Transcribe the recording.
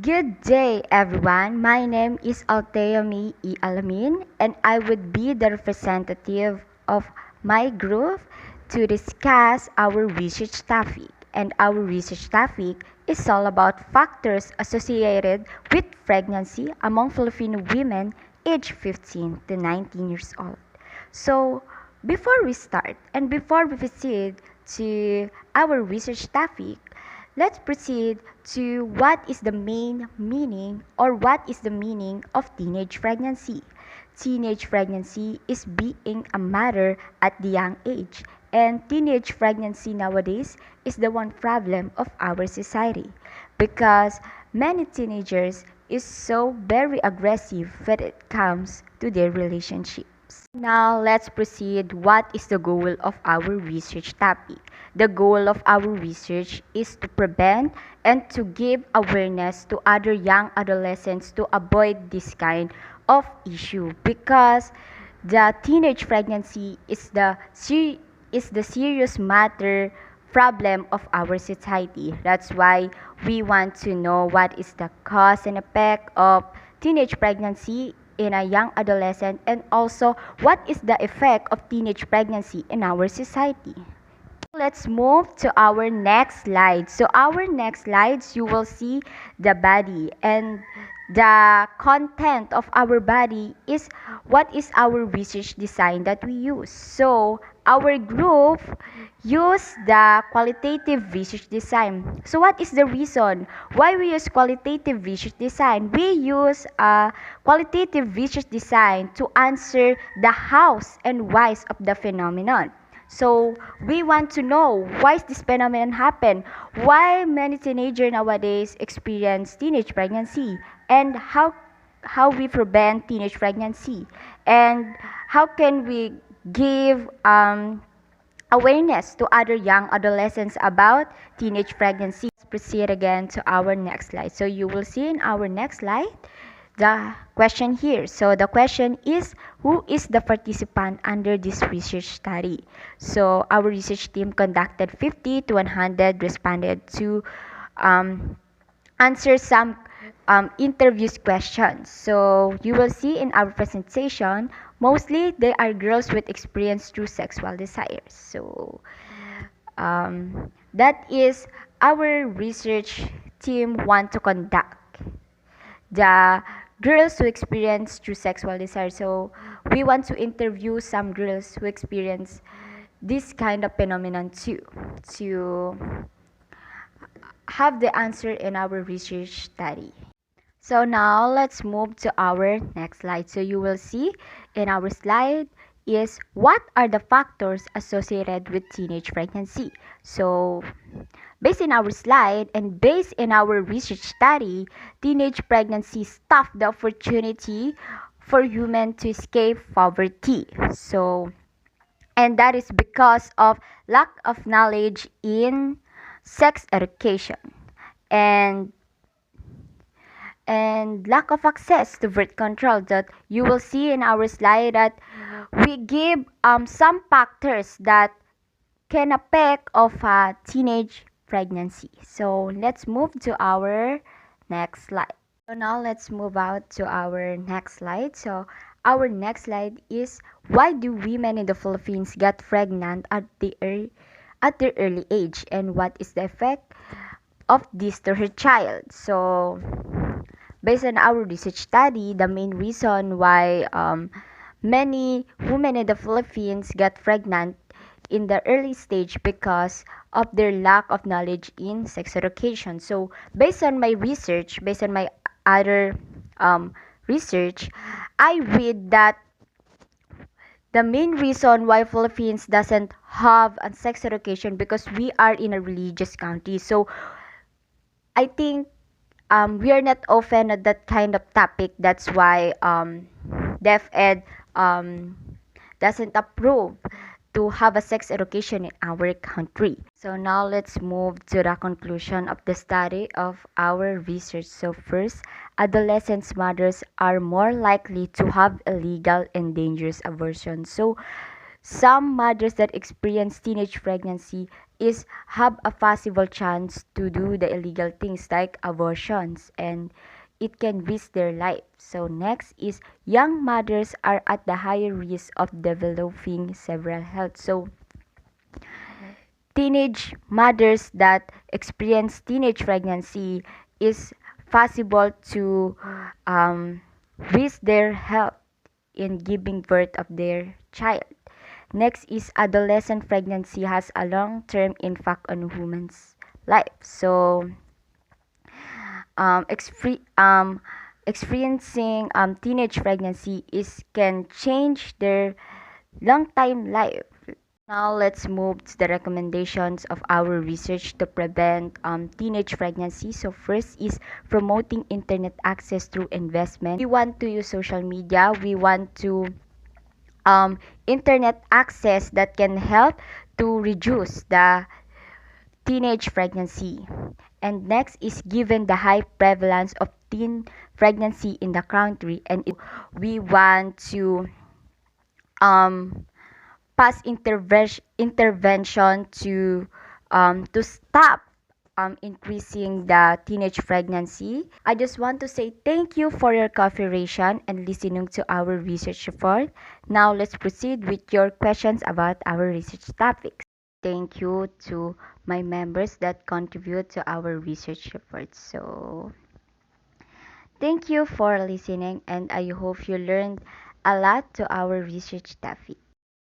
Good day, everyone. My name is Alteami E. Alamin, and I would be the representative of my group to discuss our research topic. And our research topic is all about factors associated with pregnancy among Filipino women aged 15 to 19 years old. So, before we start and before we proceed to our research topic, let's proceed to what is the main meaning or what is the meaning of teenage pregnancy. Teenage pregnancy is being a matter at the young age, and teenage pregnancy nowadays is the one problem of our society because many teenagers is so very aggressive when it comes to their relationship. Now, let's proceed. What is the goal of our research topic? The goal of our research is to prevent and to give awareness to other young adolescents to avoid this kind of issue because the teenage pregnancy is the serious matter problem of our society. That's why we want to know what is the cause and effect of teenage pregnancy in a young adolescent and also what is the effect of teenage pregnancy in our society. Let's move to our next slide. So our next slides, you will see the body and the content of our body is what is our research design that we use. So our group use the qualitative research design. So what is the reason why we use qualitative research design? We use a qualitative research design to answer the hows and whys of the phenomenon. So we want to know why this phenomenon happen, why many teenagers nowadays experience teenage pregnancy, and how we prevent teenage pregnancy, and how can we give awareness to other young adolescents about teenage pregnancy. Let's proceed again to our next slide. So you will see in our next slide the question here. So the question is, who is the participant under this research study? So our research team conducted 50 to 100 responded to answer some interviews questions. So you will see in our presentation, mostly they are girls with experience through sexual desires. So that is our research team want to conduct the girls who experience through sexual desire. So we want to interview some girls who experience this kind of phenomenon too, to have the answer in our research study. So now let's move to our next slide. So you will see in our slide is what are the factors associated with teenage pregnancy. So based in our slide and based in our research study, teenage pregnancy stopped the opportunity for women to escape poverty. So, and that is because of lack of knowledge in sex education and lack of access to birth control. That you will see in our slide that we give some factors that can affect of a teenage pregnancy. So let's move to our next slide. So now let's move out to our next slide. So our next slide is, why do women in the Philippines get pregnant at their early age, and what is the effect of this to her child? So based on our research study, the main reason why many women in the Philippines get pregnant in the early stage because of their lack of knowledge in sex education. So based on my research, based on my other research, I read that the main reason why Philippines doesn't have a sex education because we are in a religious country. So I think we are not open at that kind of topic. That's why DepEd doesn't approve to have a sex education in our country. So now let's move to the conclusion of the study of our research. So first, adolescents mothers are more likely to have illegal and dangerous abortion. So Some mothers that experience teenage pregnancy is have a possible chance to do the illegal things like abortions, and it can risk their life. So next is young mothers are at the higher risk of developing several health. So teenage mothers that experience teenage pregnancy is possible to um, risk their health in giving birth of their child. Next is adolescent pregnancy has a long-term impact on women's life. So um, exper- um, experiencing teenage pregnancy is can change their long-time life. Now let's move to the recommendations of our research to prevent teenage pregnancy. So first is promoting internet access through investment. We want to use social media. We want to internet access that can help to reduce the teenage pregnancy. And next is given the high prevalence of teen pregnancy in the country, and we want to um, pass intervention to stop increasing the teenage pregnancy. I just want to say thank you for your cooperation and listening to our research report. Now let's proceed with your questions about our research topics. Thank you to my members that contribute to our research report. So thank you for listening, and I hope you learned a lot to our research topic.